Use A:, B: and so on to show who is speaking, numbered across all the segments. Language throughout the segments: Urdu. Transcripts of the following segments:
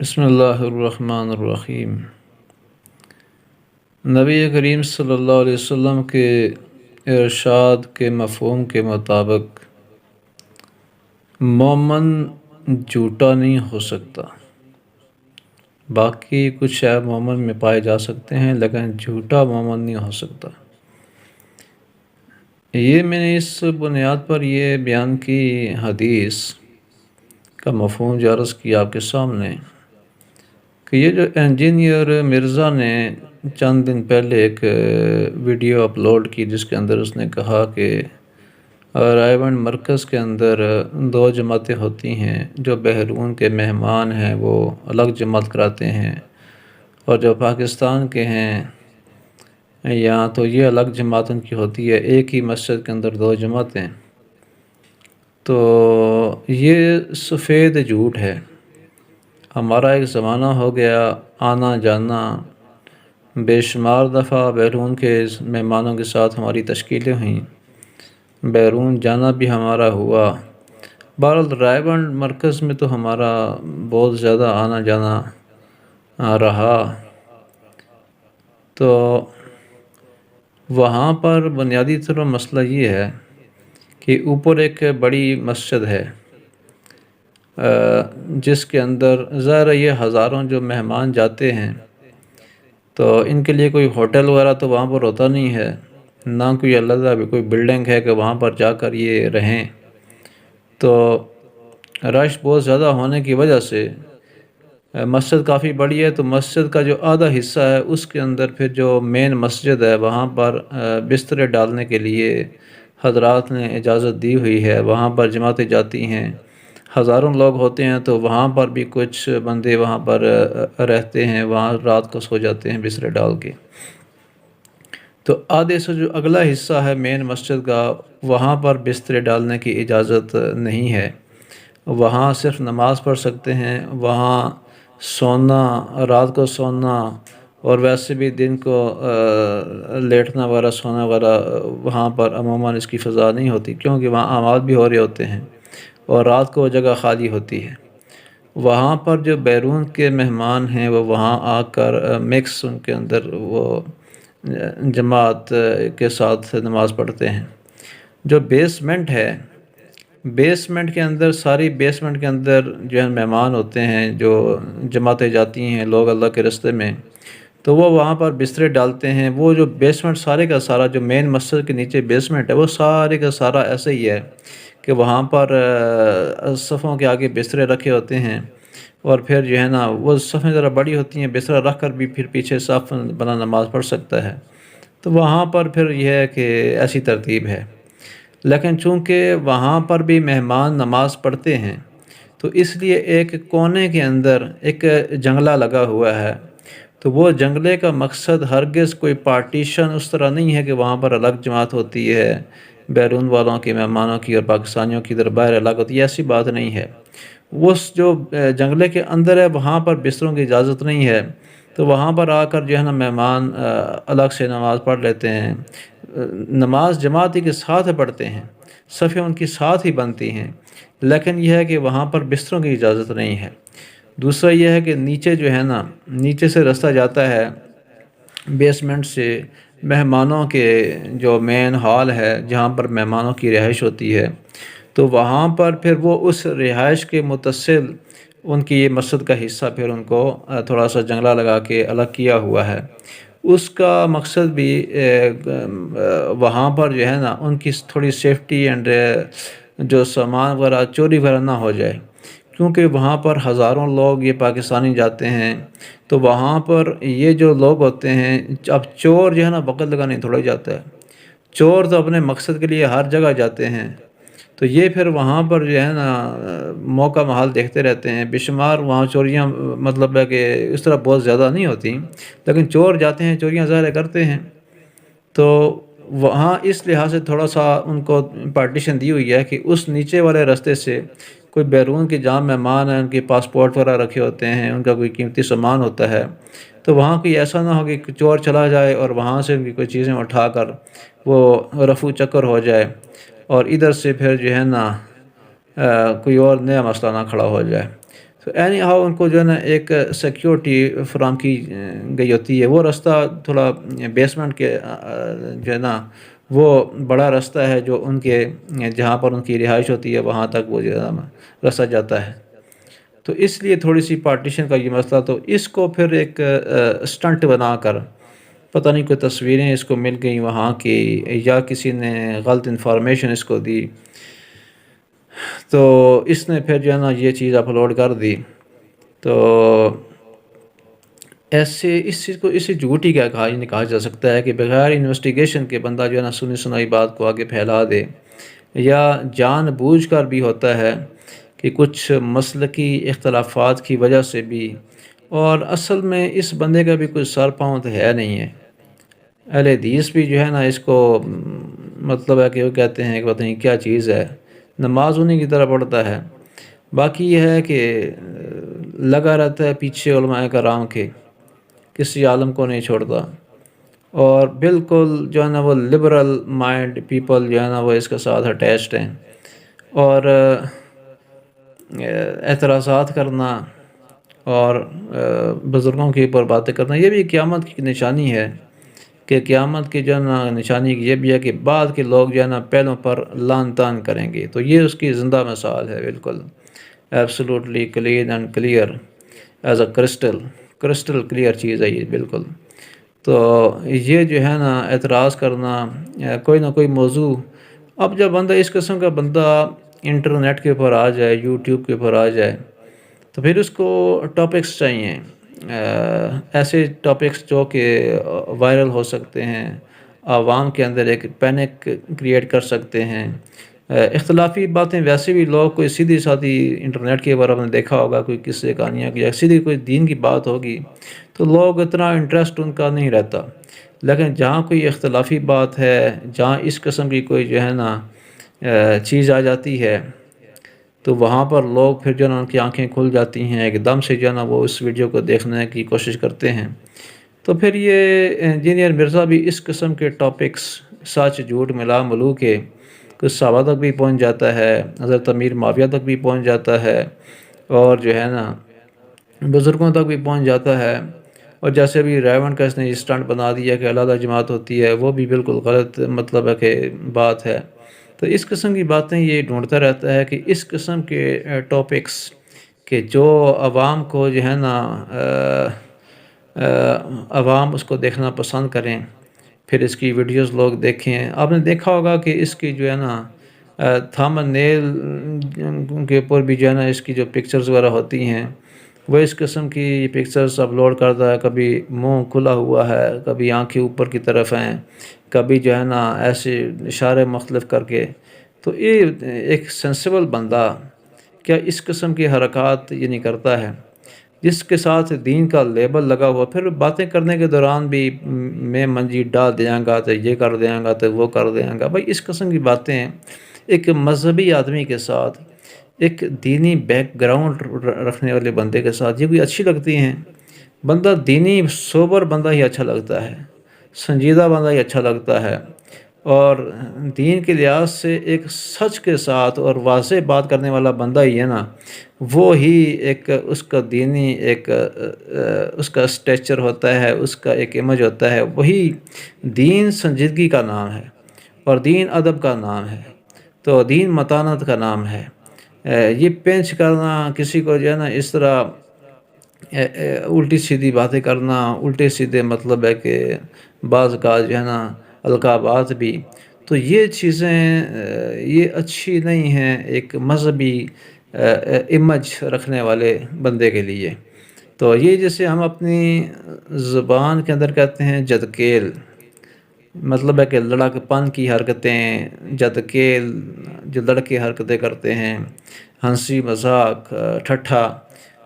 A: بسم اللہ الرحمن الرحیم۔ نبی کریم صلی اللہ علیہ وسلم کے ارشاد کے مفہوم کے مطابق مومن جھوٹا نہیں ہو سکتا۔ باقی کچھ عیب مومن میں پائے جا سکتے ہیں لیکن جھوٹا مومن نہیں ہو سکتا۔ یہ میں نے اس بنیاد پر یہ بیان کی حدیث کا مفہوم جو عرض کیا آپ کے سامنے کہ یہ جو انجینئر مرزا نے چند دن پہلے ایک ویڈیو اپلوڈ کی جس کے اندر اس نے کہا کہ رائے بند مرکز کے اندر دو جماعتیں ہوتی ہیں، جو بیرون کے مہمان ہیں وہ الگ جماعت کراتے ہیں، اور جو پاکستان کے ہیں یہاں تو یہ الگ جماعت ان کی ہوتی ہے، ایک ہی مسجد کے اندر دو جماعتیں۔ تو یہ سفید جھوٹ ہے۔ ہمارا ایک زمانہ ہو گیا آنا جانا، بے شمار دفعہ بیرون کے مہمانوں کے ساتھ ہماری تشکیلیں ہوئیں، بیرون جانا بھی ہمارا ہوا۔ بہرحال رائے بند مرکز میں تو ہمارا بہت زیادہ آنا جانا رہا۔ تو وہاں پر بنیادی طور مسئلہ یہ ہے کہ اوپر ایک بڑی مسجد ہے جس کے اندر ظاہر یہ ہزاروں جو مہمان جاتے ہیں، تو ان کے لیے کوئی ہوٹل وغیرہ تو وہاں پر ہوتا نہیں ہے، نہ کوئی علیحدہ بھی کوئی بلڈنگ ہے کہ وہاں پر جا کر یہ رہیں۔ تو رش بہت زیادہ ہونے کی وجہ سے مسجد کافی بڑی ہے، تو مسجد کا جو آدھا حصہ ہے اس کے اندر پھر جو مین مسجد ہے وہاں پر بسترے ڈالنے کے لیے حضرات نے اجازت دی ہوئی ہے، وہاں پر جماعتیں جاتی ہیں، ہزاروں لوگ ہوتے ہیں، تو وہاں پر بھی کچھ بندے وہاں پر رہتے ہیں، وہاں رات کو سو جاتے ہیں بسترے ڈال کے۔ تو آدھے سے جو اگلا حصہ ہے مین مسجد کا وہاں پر بسترے ڈالنے کی اجازت نہیں ہے، وہاں صرف نماز پڑھ سکتے ہیں، وہاں سونا، رات کو سونا اور ویسے بھی دن کو لیٹنا وغیرہ سونا وغیرہ وہاں پر عموماً اس کی فضا نہیں ہوتی، کیونکہ وہاں اعمال بھی ہو رہے ہوتے ہیں اور رات کو وہ جگہ خالی ہوتی ہے۔ وہاں پر جو بیرون کے مہمان ہیں وہ وہاں آ کر مکس ان کے اندر وہ جماعت کے ساتھ نماز پڑھتے ہیں۔ جو بیسمنٹ ہے، بیسمنٹ کے اندر ساری بیسمنٹ کے اندر جو ہے مہمان ہوتے ہیں، جو جماعتیں جاتی ہیں لوگ اللہ کے راستے میں، تو وہ وہاں پر بسترے ڈالتے ہیں۔ وہ جو بیسمنٹ سارے کا سارا جو مین مسجد کے نیچے بیسمنٹ ہے وہ سارے کا سارا ایسے ہی ہے کہ وہاں پر صفوں کے آگے بسترے رکھے ہوتے ہیں، اور پھر جو ہے نا وہ صفیں ذرا بڑی ہوتی ہیں، بسترا رکھ کر بھی پھر پیچھے صف بنا نماز پڑھ سکتا ہے۔ تو وہاں پر پھر یہ ہے کہ ایسی ترتیب ہے، لیکن چونکہ وہاں پر بھی مہمان نماز پڑھتے ہیں تو اس لیے ایک کونے کے اندر ایک جنگلہ لگا ہوا ہے۔ تو وہ جنگلے کا مقصد ہرگز کوئی پارٹیشن اس طرح نہیں ہے کہ وہاں پر الگ جماعت ہوتی ہے، بیرون والوں کی مہمانوں کی اور پاکستانیوں کی ادھر باہر الگ ہوتی ہے، ایسی بات نہیں ہے۔ اس جو جنگلے کے اندر ہے وہاں پر بستروں کی اجازت نہیں ہے، تو وہاں پر آ کر جو ہے نا مہمان الگ سے نماز پڑھ لیتے ہیں، نماز جماعتی کے ساتھ پڑھتے ہیں، صفیں ان کی ساتھ ہی بنتی ہیں، لیکن یہ ہے کہ وہاں پر بستروں کی اجازت نہیں ہے۔ دوسرا یہ ہے کہ نیچے جو ہے نا نیچے سے رستہ جاتا ہے بیسمنٹ سے مہمانوں کے جو مین ہال ہے جہاں پر مہمانوں کی رہائش ہوتی ہے، تو وہاں پر پھر وہ اس رہائش کے متصل ان کی یہ مسجد کا حصہ پھر ان کو تھوڑا سا جنگلہ لگا کے الگ کیا ہوا ہے۔ اس کا مقصد بھی وہاں پر جو ہے نا ان کی تھوڑی سیفٹی اینڈ جو سامان وغیرہ چوری وغیرہ نہ ہو جائے، کیونکہ وہاں پر ہزاروں لوگ یہ پاکستانی جاتے ہیں، تو وہاں پر یہ جو لوگ ہوتے ہیں، اب چور جو ہے نا بغل لگانے تھوڑا جاتا ہے، چور تو اپنے مقصد کے لیے ہر جگہ جاتے ہیں، تو یہ پھر وہاں پر جو ہے نا موقع محال دیکھتے رہتے ہیں۔ بے شمار وہاں چوریاں مطلب ہے کہ اس طرح بہت زیادہ نہیں ہوتی، لیکن چور جاتے ہیں، چوریاں ظاہر کرتے ہیں۔ تو وہاں اس لحاظ سے تھوڑا سا ان کو پارٹیشن دی ہوئی ہے کہ اس نیچے والے راستے سے کوئی بیرون کے جہاں مہمان ہیں، ان کے پاسپورٹ وغیرہ رکھے ہوتے ہیں، ان کا کوئی قیمتی سامان ہوتا ہے، تو وہاں کوئی ایسا نہ ہو کہ چور چلا جائے اور وہاں سے ان کی کوئی چیزیں اٹھا کر وہ رفو چکر ہو جائے، اور ادھر سے پھر جو ہے نا کوئی اور نیا مسئلہ نہ کھڑا ہو جائے۔ تو اینی ہاؤ ان کو جو ہے نا ایک سیکیورٹی فراہم کی گئی ہوتی ہے. وہ راستہ تھوڑا بیسمنٹ کے جو ہے نا وہ بڑا راستہ ہے جو ان کے جہاں پر ان کی رہائش ہوتی ہے وہاں تک وہ جو ہے نا رسا جاتا ہے. تو اس لیے تھوڑی سی پارٹیشن کا یہ مسئلہ. تو اس کو پھر ایک سٹنٹ بنا کر پتہ نہیں کوئی تصویریں اس کو مل گئیں وہاں کی یا کسی نے غلط انفارمیشن اس کو دی تو اس نے پھر جو ہے نا یہ چیز اپلوڈ کر دی. تو ایسے اس چیز کو اسی جھوٹی کیا کہا جا سکتا ہے کہ بغیر انویسٹیگیشن کے بندہ جو ہے نا سنی سنائی بات کو آگے پھیلا دے. یا جان بوجھ کر بھی ہوتا ہے کہ کچھ مسلکی اختلافات کی وجہ سے بھی. اور اصل میں اس بندے کا بھی کوئی سر پاؤں تو ہے نہیں ہے. اہل حدیث بھی جو ہے نا اس کو مطلب ہے کہ وہ کہتے ہیں کہ پتہ نہیں کیا چیز ہے. نماز انہیں کی طرح پڑھتا ہے. باقی یہ ہے کہ لگا رہتا ہے پیچھے علماء کرام کے, کسی عالم کو نہیں چھوڑتا. اور بالکل جو ہے نا وہ لبرل مائنڈ پیپل جو ہے نا وہ اس کے ساتھ اٹیچڈ ہیں. اور اعتراضات کرنا اور بزرگوں کے اوپر باتیں کرنا یہ بھی قیامت کی نشانی ہے کہ قیامت کی جو ہے نا نشانی یہ بھی ہے کہ بعد کے لوگ جو ہے نا پہلوں پر لان تان کریں گے. تو یہ اس کی زندہ مثال ہے, بالکل absolutely clean and clear as a crystal clear چیز ہے یہ بالکل. تو یہ جو ہے نا اعتراض کرنا کوئی نہ کوئی موضوع. اب جب بندہ اس قسم کا بندہ انٹرنیٹ کے اوپر آ جائے, یوٹیوب کے اوپر آ جائے, تو پھر اس کو ٹاپکس چاہیے, ایسے ٹاپکس جو کہ وائرل ہو سکتے ہیں, عوام کے اندر ایک پینک کریٹ کر سکتے ہیں. اختلافی باتیں ویسے بھی لوگ کوئی سیدھی سادھی انٹرنیٹ کے اوپر آپ نے دیکھا ہوگا کوئی قصے کہانیاں کی یا سیدھی کوئی دین کی بات ہوگی تو لوگ اتنا انٹرسٹ ان کا نہیں رہتا. لیکن جہاں کوئی اختلافی بات ہے, جہاں اس قسم کی کوئی جو ہے نا چیز آ جاتی ہے تو وہاں پر لوگ پھر جو ہے نا ان کی آنکھیں کھل جاتی ہیں, ایک دم سے جو ہے نا وہ اس ویڈیو کو دیکھنے کی کوشش کرتے ہیں. تو پھر یہ انجینئر مرزا بھی اس قسم کے ٹاپکس سچ جھوٹ ملا ملو کے کچھ صحابہ تک بھی پہنچ جاتا ہے, حضرت امیر معاویہ تک بھی پہنچ جاتا ہے, اور جو ہے نا بزرگوں تک بھی پہنچ جاتا ہے. اور جیسے بھی ریون کا اس نے اسٹنٹ بنا دیا کہ علیحدہ جماعت ہوتی ہے, وہ بھی بالکل غلط مطلب ہے کہ بات ہے. تو اس قسم کی باتیں یہ ڈھونڈتا رہتا ہے کہ اس قسم کے ٹاپکس کہ جو عوام کو جو ہے نا عوام اس کو دیکھنا پسند کریں, پھر اس کی ویڈیوز لوگ دیکھیں. آپ نے دیکھا ہوگا کہ اس کی جو ہے نا تھامن نیل کے اوپر بھی جو ہے نا اس کی جو پکچرز وغیرہ ہوتی ہیں وہ اس قسم کی پکچرز اپلوڈ کرتا ہے. کبھی منہ کھلا ہوا ہے, کبھی آنکھیں اوپر کی طرف ہیں, کبھی جو ہے نا ایسے اشارے مختلف کر کے. تو یہ ایک سینسیبل بندہ کیا اس قسم کی حرکات یہ نہیں کرتا ہے جس کے ساتھ دین کا لیبل لگا ہوا, پھر باتیں کرنے کے دوران بھی میں منجی ڈال دیاں گا تو یہ کر دیاں گا تو وہ کر دیاں گا. بھائی اس قسم کی باتیں ایک مذہبی آدمی کے ساتھ, ایک دینی بیک گراؤنڈ رکھنے والے بندے کے ساتھ یہ کوئی اچھی لگتی ہیں؟ بندہ دینی سوبر بندہ ہی اچھا لگتا ہے, سنجیدہ بندہ ہی اچھا لگتا ہے, اور دین کے لحاظ سے ایک سچ کے ساتھ اور واضح بات کرنے والا بندہ ہی ہے نا, وہ ہی ایک اس کا دینی ایک اس کا اسٹیچر ہوتا ہے, اس کا ایک امیج ہوتا ہے. وہی دین سنجیدگی کا نام ہے اور دین ادب کا نام ہے, تو دین متانت کا نام ہے. یہ پینچ کرنا کسی کو جو ہے نا اس طرح الٹی سیدھی باتیں کرنا, الٹے سیدھے مطلب ہے کہ بعض کا جو ہے نا القابات بھی, تو یہ چیزیں یہ اچھی نہیں ہیں ایک مذہبی امیج رکھنے والے بندے کے لیے. تو یہ جیسے ہم اپنی زبان کے اندر کہتے ہیں جدکیل, مطلب ہے کہ لڑک پن کی حرکتیں, جدکیل جو لڑکے حرکتیں کرتے ہیں, ہنسی مذاق ٹھٹھا,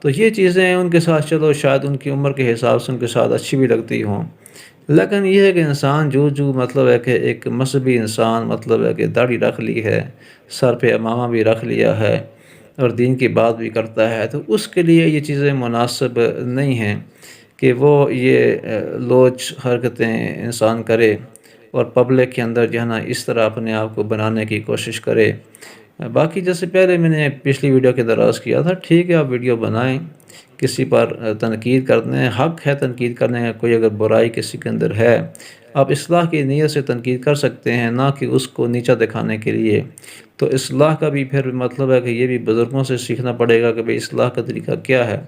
A: تو یہ چیزیں ان کے ساتھ چلو شاید ان کی عمر کے حساب سے ان کے ساتھ اچھی بھی لگتی ہوں. لیکن یہ ہے کہ انسان جو مطلب ہے کہ ایک مذہبی انسان مطلب ہے کہ داڑھی رکھ لی ہے, سر پہ امامہ بھی رکھ لیا ہے اور دین کی بات بھی کرتا ہے, تو اس کے لیے یہ چیزیں مناسب نہیں ہیں کہ وہ یہ لوچ حرکتیں انسان کرے اور پبلک کے اندر جو ہے نا اس طرح اپنے آپ کو بنانے کی کوشش کرے. باقی جیسے پہلے میں نے پچھلی ویڈیو کے دراز کیا تھا، ٹھیک ہے آپ ویڈیو بنائیں، کسی پر تنقید کرتے ہیں، حق ہے تنقید کرنے کا، کوئی اگر برائی کسی کے اندر ہے آپ اصلاح کی نیت سے تنقید کر سکتے ہیں، نہ کہ اس کو نیچا دکھانے کے لیے۔ تو اصلاح کا بھی پھر مطلب ہے کہ یہ بھی بزرگوں سے سیکھنا پڑے گا کہ بھئی اصلاح کا طریقہ کیا ہے،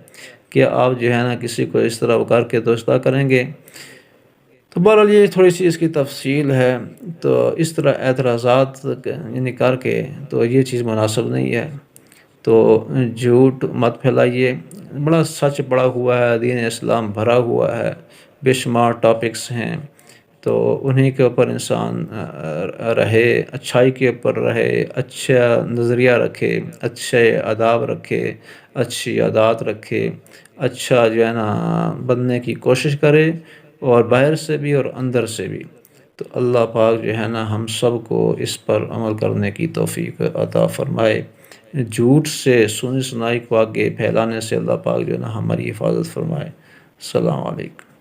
A: کہ آپ جو ہے نا کسی کو اس طرح کر کے تو اصلاح کریں گے۔ تو بہرحال یہ تھوڑی سی اس کی تفصیل ہے، تو اس طرح اعتراضات یعنی کر کے تو یہ چیز مناسب نہیں ہے۔ تو جھوٹ مت پھیلائیے، بڑا سچ پڑا ہوا ہے، دین اسلام بھرا ہوا ہے، بے شمار ٹاپکس ہیں، تو انہی کے اوپر انسان رہے، اچھائی کے اوپر رہے، اچھا نظریہ رکھے، اچھے آداب رکھے، اچھی عادات رکھے، اچھا جو ہے نا بننے کی کوشش کرے، اور باہر سے بھی اور اندر سے بھی۔ تو اللہ پاک جو ہے نا ہم سب کو اس پر عمل کرنے کی توفیق عطا فرمائے۔ جھوٹ سے سنی سنائی کو آگے پھیلانے سے اللہ پاک جو ہے نا ہماری حفاظت فرمائے۔ السلام علیکم۔